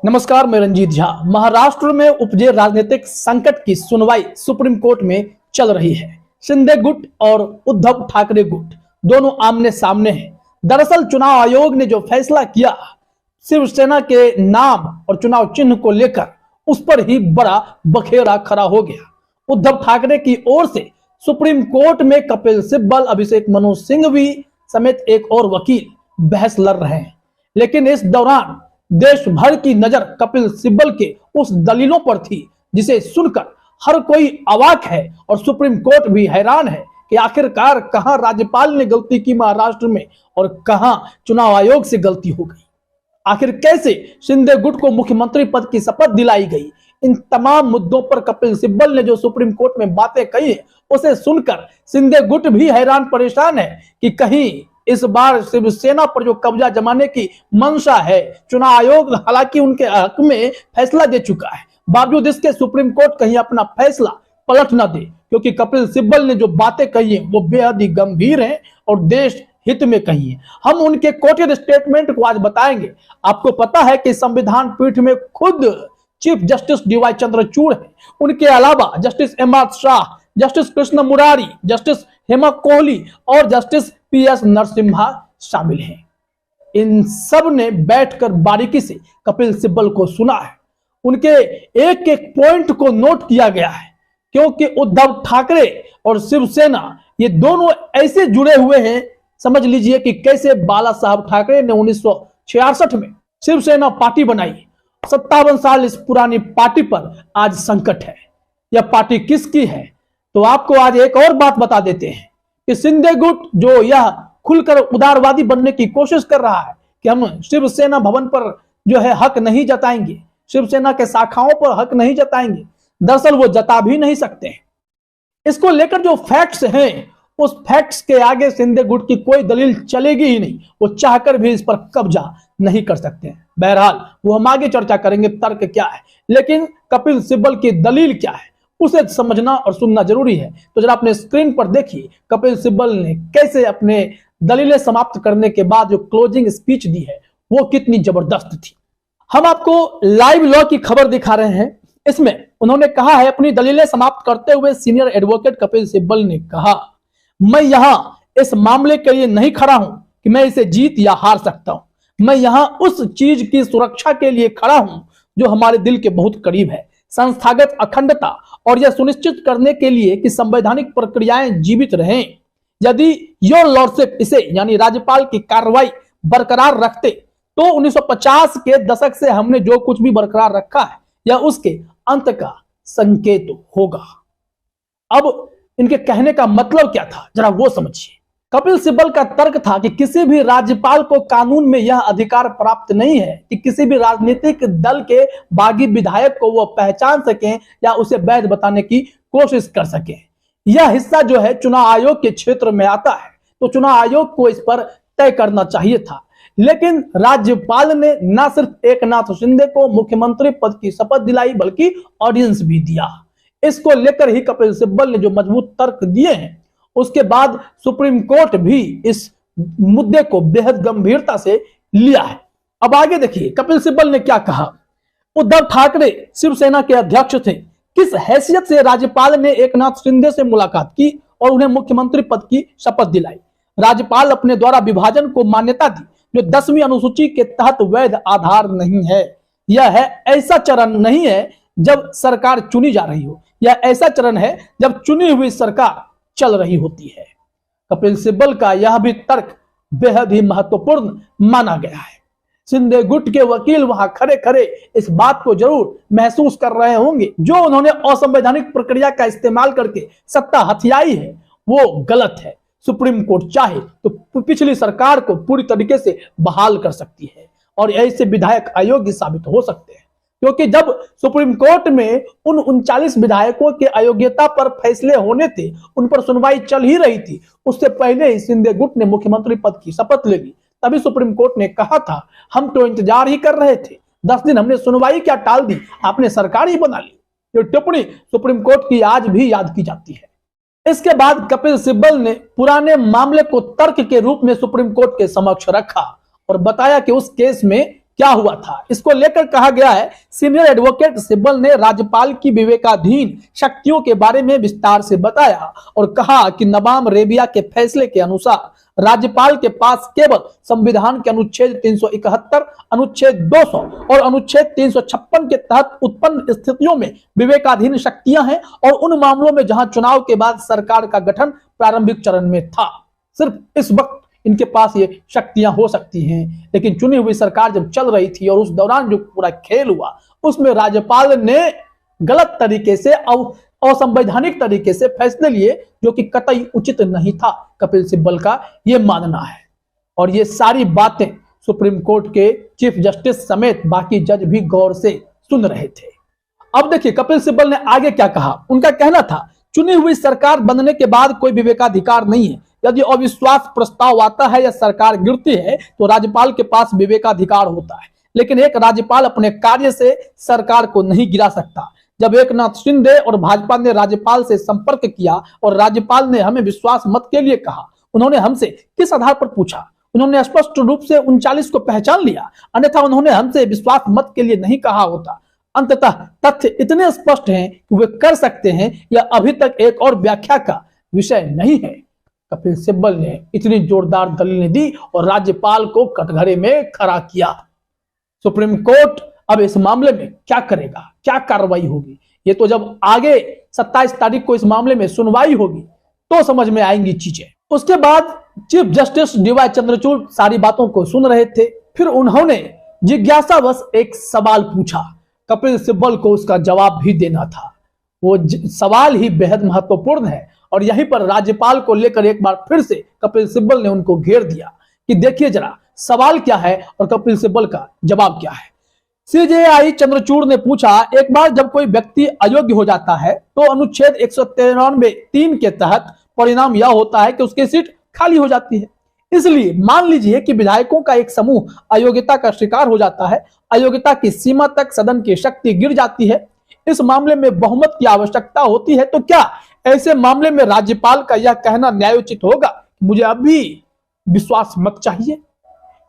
नमस्कार, मैं रंजीत झा। महाराष्ट्र में उपजे राजनीतिक संकट की सुनवाई सुप्रीम कोर्ट में चल रही है। शिंदे गुट और उद्धव ठाकरे गुट दोनों आमने सामने हैं। दरअसल चुनाव आयोग ने जो फैसला किया शिवसेना के नाम और चुनाव चिन्ह को लेकर, उस पर ही बड़ा बखेड़ा खड़ा हो गया। उद्धव ठाकरे की ओर से सुप्रीम कोर्ट में कपिल सिब्बल, अभिषेक मनु सिंघवी समेत एक और वकील बहस लड़ रहे हैं। लेकिन इस दौरान देश भर की नजर कपिल सिब्बल के उस दलीलों पर थी जिसे सुनकर हर कोई अवाक है और सुप्रीम कोर्ट भी हैरान है कि आखिरकार कहां राज्यपाल ने गलती की महाराष्ट्र में और कहां चुनाव आयोग से गलती हो गई। आखिर कैसे शिंदे गुट को मुख्यमंत्री पद की शपथ दिलाई गई। इन तमाम मुद्दों पर कपिल सिब्बल ने जो सुप्रीम कोर्ट में बातें कही है, उसे सुनकर शिंदे गुट भी हैरान परेशान है कि कहीं इस बार शिवसेना पर जो कब्जा जमाने की मंशा है, चुनाव आयोग हालांकि उनके हक में फैसला दे चुका है, बावजूद इसके सुप्रीम कोर्ट कहीं अपना फैसला पलट ना दे, क्योंकि कपिल सिब्बल ने जो बातें कही है वो बेहद ही गंभीर हैं और देश हित में कही है। हम उनके कोर्टेड स्टेटमेंट को आज बताएंगे। आपको पता है कि संविधान पीठ में खुद चीफ जस्टिस डीवाई चंद्रचूड़ है, उनके अलावा justice MR. Shah, justice Krishna Murari, justice Hema Kohli और जस्टिस पी.एस. नरसिम्हा शामिल हैं। इन सब ने बैठकर बारीकी से कपिल सिब्बल को सुना है। उनके एक एक पॉइंट को नोट किया गया है, क्योंकि उद्धव ठाकरे और शिवसेना ये दोनों ऐसे जुड़े हुए हैं। समझ लीजिए कि कैसे बाला साहब ठाकरे ने 1966 में शिवसेना पार्टी बनाई। 57 साल इस पुरानी पार्टी पर आज संकट है। यह पार्टी किसकी है, तो आपको आज एक और बात बता देते हैं कि शिंदे गुट जो यह खुलकर उदारवादी बनने की कोशिश कर रहा है कि हम शिवसेना भवन पर जो है हक नहीं जताएंगे, शिवसेना के शाखाओं पर हक नहीं जताएंगे, दरअसल वो जता भी नहीं सकते हैं। इसको लेकर जो फैक्ट्स हैं, उस फैक्ट्स के आगे शिंदे गुट की कोई दलील चलेगी ही नहीं। वो चाहकर भी इस पर कब्जा नहीं कर सकते हैं। बहरहाल वो हम आगे चर्चा करेंगे तर्क क्या है, लेकिन कपिल सिब्बल की दलील क्या है उसे समझना और सुनना जरूरी है। तो जरा अपने स्क्रीन पर देखिए कपिल सिब्बल ने कैसे अपने दलीलें समाप्त करने के बाद जो क्लोजिंग स्पीच दी है वो कितनी जबरदस्त थी। हम आपको लाइव लॉ की खबर दिखा रहे हैं। इसमें उन्होंने कहा है, अपनी दलीलें समाप्त करते हुए सीनियर एडवोकेट कपिल सिब्बल ने कहा, मैं यहां इस मामले के लिए नहीं खड़ा हूं कि मैं इसे जीत या हार सकता हूं। मैं यहां उस चीज की सुरक्षा के लिए खड़ा हूं जो हमारे दिल के बहुत करीब है, संस्थागत अखंडता, और यह सुनिश्चित करने के लिए कि संवैधानिक प्रक्रियाएं जीवित रहें। यदि योर लॉर्डशिप इसे यानी राज्यपाल की कार्रवाई बरकरार रखते तो 1950 के दशक से हमने जो कुछ भी बरकरार रखा है यह उसके अंत का संकेत होगा। अब इनके कहने का मतलब क्या था, जरा वो समझिए। कपिल सिब्बल का तर्क था कि किसी भी राज्यपाल को कानून में यह अधिकार प्राप्त नहीं है कि किसी भी राजनीतिक दल के बागी विधायक को वो पहचान सकें या उसे वैध बताने की कोशिश कर सकें। यह हिस्सा जो है चुनाव आयोग के क्षेत्र में आता है, तो चुनाव आयोग को इस पर तय करना चाहिए था। लेकिन राज्यपाल ने न सिर्फ एकनाथ शिंदे को मुख्यमंत्री पद की शपथ दिलाई बल्कि ऑडियंस भी दिया। इसको लेकर ही कपिल सिब्बल ने जो मजबूत तर्क दिए हैं, उसके बाद सुप्रीम कोर्ट भी इस मुद्दे को बेहद गंभीरता से लिया है। अब आगे देखिए कपिल सिब्बल ने क्या कहा। उद्धव ठाकरे शिवसेना के अध्यक्ष थे। किस हैसियत से राज्यपाल ने एकनाथ शिंदे से मुलाकात की और उन्हें मुख्यमंत्री पद की शपथ दिलाई। राज्यपाल अपने द्वारा विभाजन को मान्यता दी जो 10वीं अनुसूची के तहत वैध आधार नहीं है। यह है ऐसा चरण नहीं है जब सरकार चुनी जा रही हो, यह ऐसा चरण है जब चुनी हुई सरकार चल रही होती है। कपिल सिब्बल का यह भी तर्क बेहद ही महत्वपूर्ण माना गया है। शिंदे गुट के वकील वहां खड़े खड़े इस बात को जरूर महसूस कर रहे होंगे, जो उन्होंने असंवैधानिक प्रक्रिया का इस्तेमाल करके सत्ता हथियाई है वो गलत है। सुप्रीम कोर्ट चाहे तो पिछली सरकार को पूरी तरीके से बहाल कर सकती है और ऐसे विधायक अयोग्य साबित हो सकते हैं, क्योंकि जब सुप्रीम कोर्ट में उन 39 विधायकों के अयोग्यता पर फैसले होने थे, उन पर सुनवाई चल ही रही थी, उससे पहले ही शिंदे गुट ने मुख्यमंत्री पद की शपथ ले ली। तभी सुप्रीम कोर्ट ने कहा था, हम तो इंतजार ही कर रहे थे, 10 दिन हमने सुनवाई क्या टाल दी, आपने सरकार ही बना ली। ये टिप्पणी सुप्रीम कोर्ट की आज भी याद की जाती है। इसके बाद कपिल सिब्बल ने पुराने मामले को तर्क के रूप में सुप्रीम कोर्ट के समक्ष रखा और बताया कि उस केस में क्या हुआ था, इसको लेकर कहा गया है सीनियर एडवोकेट सिब्बल ने राज्यपाल की विवेकाधीन शक्तियों के बारे में विस्तार से बताया और कहा कि नबाम रेबिया के फैसले के अनुसार राज्यपाल के पास केवल संविधान के अनुच्छेद 371, अनुच्छेद 200 और अनुच्छेद 356 के तहत उत्पन्न स्थितियों में विवेकाधीन शक्तियां हैं और उन मामलों में जहां चुनाव के बाद सरकार का गठन प्रारंभिक चरण में था। सिर्फ इस वक्त इनके पास ये शक्तियां हो सकती हैं, लेकिन चुनी हुई सरकार जब चल रही थी और उस दौरान जो पूरा खेल हुआ उसमें राज्यपाल ने गलत तरीके से असंवैधानिक तरीके से फैसले लिए, जो कि कतई उचित नहीं था। कपिल सिब्बल का यह मानना है और ये सारी बातें सुप्रीम कोर्ट के चीफ जस्टिस समेत बाकी जज भी गौर से सुन रहे थे। अब देखिए कपिल सिब्बल ने आगे क्या कहा। उनका कहना था, चुनी हुई सरकार बनने के बाद कोई विवेकाधिकार नहीं है। यदि अविश्वास प्रस्ताव आता है या सरकार गिरती है तो राज्यपाल के पास विवेकाधिकार होता है, लेकिन एक राज्यपाल अपने कार्य से सरकार को नहीं गिरा सकता। जब एकनाथ शिंदे और भाजपा ने राज्यपाल से संपर्क किया और राज्यपाल ने हमें विश्वास मत के लिए कहा, उन्होंने हमसे किस आधार पर पूछा? उन्होंने स्पष्ट रूप से 39 को पहचान लिया, अन्यथा उन्होंने हमसे विश्वास मत के लिए नहीं कहा होता। अंततः तथ्य इतने स्पष्ट हैं कि वे कर सकते हैं, यह अभी तक एक और व्याख्या का विषय नहीं है। कपिल सिब्बल ने इतनी जोरदार दलीलें दी और राज्यपाल को कटघरे में खड़ा किया। सुप्रीम कोर्ट अब इस मामले में क्या करेगा, क्या कार्रवाई होगी, ये तो जब आगे 27 तारीख को इस मामले में सुनवाई होगी तो समझ में आएंगी चीजें। उसके बाद चीफ जस्टिस डीवाई चंद्रचूड़ सारी बातों को सुन रहे थे। फिर उन्होंने जिज्ञासावश एक सवाल पूछा। कपिल सिब्बल को उसका जवाब भी देना था। वो सवाल ही बेहद महत्वपूर्ण है और यहीं पर राज्यपाल को लेकर एक बार फिर से कपिल सिब्बल ने उनको घेर दिया कि देखिए जरा सवाल क्या है और कपिल सिब्बल का जवाब क्या है। सीजेआई चंद्रचूड़ ने पूछा, एक बार जब कोई व्यक्ति अयोग्य हो जाता है तो अनुच्छेद 193(3) के तहत परिणाम यह होता है कि उसकी सीट खाली हो जाती है। इसलिए मान लीजिए कि विधायकों का एक समूह अयोग्यता का शिकार हो जाता है, अयोग्यता की सीमा तक सदन की शक्ति गिर जाती है, इस मामले में बहुमत की आवश्यकता होती है, तो क्या ऐसे मामले में राज्यपाल का यह कहना न्यायोचित होगा मुझे अभी विश्वास मत चाहिए?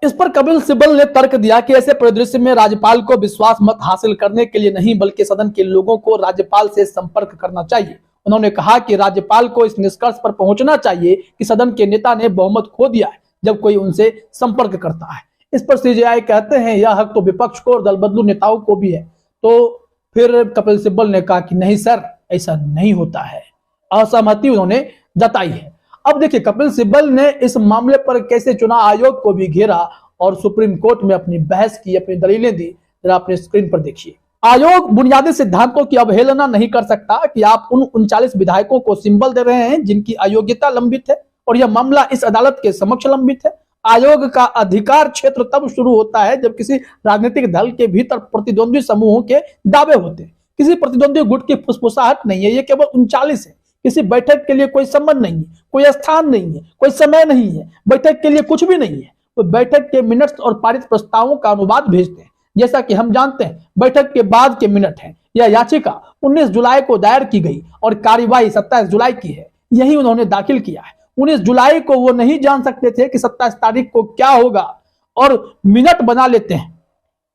इस पर कपिल सिब्बल ने तर्क दिया कि ऐसे परिदृश्य में राज्यपाल को विश्वास मत हासिल करने के लिए नहीं बल्कि सदन के लोगों को राज्यपाल से संपर्क करना चाहिए। उन्होंने कहा कि राज्यपाल को इस निष्कर्ष पर पहुंचना चाहिए कि सदन के नेता ने बहुमत खो दिया है जब कोई उनसे संपर्क करता है। इस पर सीजेआई कहते हैं यह हक तो विपक्ष को और दल बदलू नेताओं को भी है। तो फिर कपिल सिब्बल ने कहा कि नहीं सर, ऐसा नहीं होता है। असहमति उन्होंने जताई है। अब देखिए कपिल सिब्बल ने इस मामले पर कैसे चुनाव आयोग को भी घेरा और सुप्रीम कोर्ट में अपनी बहस की, अपनी दलीलें दी। जरा अपने स्क्रीन पर देखिए। आयोग बुनियादी सिद्धांतों की अवहेलना नहीं कर सकता कि आप उन 39 विधायकों को सिंबल दे रहे हैं जिनकी अयोग्यता लंबित है और यह मामला इस अदालत के समक्ष लंबित है। आयोग का अधिकार क्षेत्र तब शुरू होता है जब किसी राजनीतिक दल के भीतर प्रतिद्वंदी समूहों के दावे होते हैं। किसी प्रतिद्वंदी गुट की फुसफुसाहट नहीं है, ये केवल 39 है। किसी बैठक के लिए कोई संबंध नहीं है, कोई स्थान नहीं है, कोई समय नहीं है, बैठक के लिए कुछ भी नहीं है। वो बैठक के मिनट्स और पारित प्रस्तावों का अनुवाद भेजते हैं। जैसा कि हम जानते हैं बैठक के बाद के मिनट है। यह याचिका 19 जुलाई को दायर की गई और कार्यवाही 27 जुलाई की है। यही उन्होंने दाखिल किया है। 19 जुलाई को वो नहीं जान सकते थे कि 27 तारीख को क्या होगा और मिनट बना लेते हैं।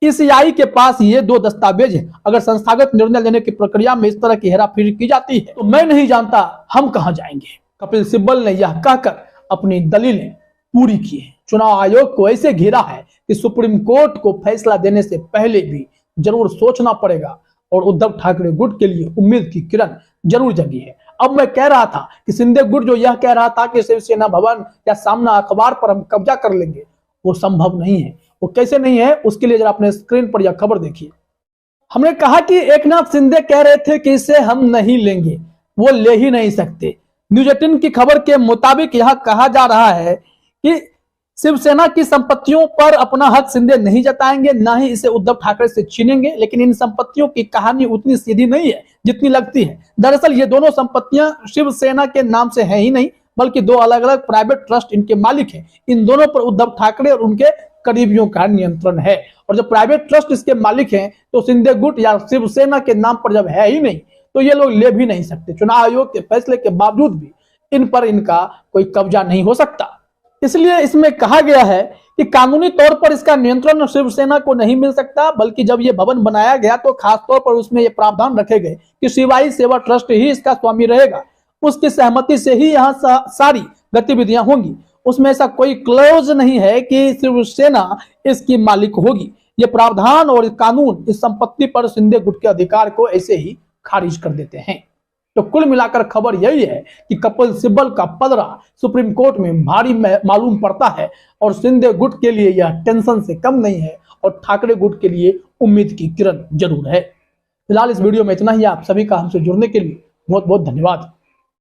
ईसीआई के पास ये दो दस्तावेज है। अगर संस्थागत निर्णय लेने की प्रक्रिया में इस तरह की हेराफेरी की जाती है तो मैं नहीं जानता हम कहां जाएंगे। कपिल सिब्बल ने यह कहकर अपनी दलीलें पूरी की है। चुनाव आयोग को ऐसे घेरा है कि सुप्रीम कोर्ट को फैसला देने से पहले भी जरूर सोचना पड़ेगा और उद्धव ठाकरे गुट के लिए उम्मीद की किरण जरूर जगी है। अब मैं कह रहा था कि शिंदे गुट जो यह कह रहा था कि शिवसेना भवन या सामना अखबार पर हम कब्जा कर लेंगे, वो संभव नहीं है। वो कैसे नहीं है उसके लिए जरा अपने स्क्रीन पर यह खबर देखिए। हमने कहा कि एकनाथ शिंदे कह रहे थे कि इसे हम नहीं लेंगे, वो ले ही नहीं सकते। न्यूज 18 की खबर के मुताबिक यह कहा जा रहा है कि शिवसेना की संपत्तियों पर अपना हक शिंदे नहीं जताएंगे, ना ही इसे उद्धव ठाकरे से छीनेंगे। लेकिन इन संपत्तियों की कहानी उतनी सीधी नहीं है जितनी लगती है। दरअसल ये दोनों संपत्तियां शिवसेना के नाम से है ही नहीं, बल्कि दो अलग अलग प्राइवेट ट्रस्ट इनके मालिक हैं। इन दोनों पर उद्धव ठाकरे और उनके करीबियों का नियंत्रण है और जब प्राइवेट ट्रस्ट इसके मालिक हैं तो शिंदे गुट या शिवसेना के नाम पर जब है ही नहीं तो ये लोग ले भी नहीं सकते। चुनाव आयोग के फैसले के बावजूद भी इन पर इनका कोई कब्जा नहीं हो सकता। इसलिए इसमें कहा गया है कि कानूनी तौर पर इसका नियंत्रण शिवसेना को नहीं मिल सकता, बल्कि जब ये भवन बनाया गया तो खास तौर पर उसमें ये प्रावधान रखे गए कि शिवाई सेवा ट्रस्ट ही इसका स्वामी रहेगा, उसकी सहमति से ही यहाँ सारी गतिविधियां होंगी। उसमें ऐसा कोई क्लोज नहीं है कि शिवसेना इसकी मालिक होगी। ये प्रावधान और कानून इस संपत्ति पर शिंदे गुट के अधिकार को ऐसे ही खारिज कर देते हैं। तो कुल मिलाकर खबर यही है कि कपिल सिब्बल का पलड़ा सुप्रीम कोर्ट में भारी मालूम पड़ता है और शिंदे गुट के लिए यह टेंशन से कम नहीं है और ठाकरे गुट के लिए उम्मीद की किरण जरूर है। फिलहाल इस वीडियो में इतना ही। आप सभी का हमसे जुड़ने के लिए बहुत बहुत धन्यवाद।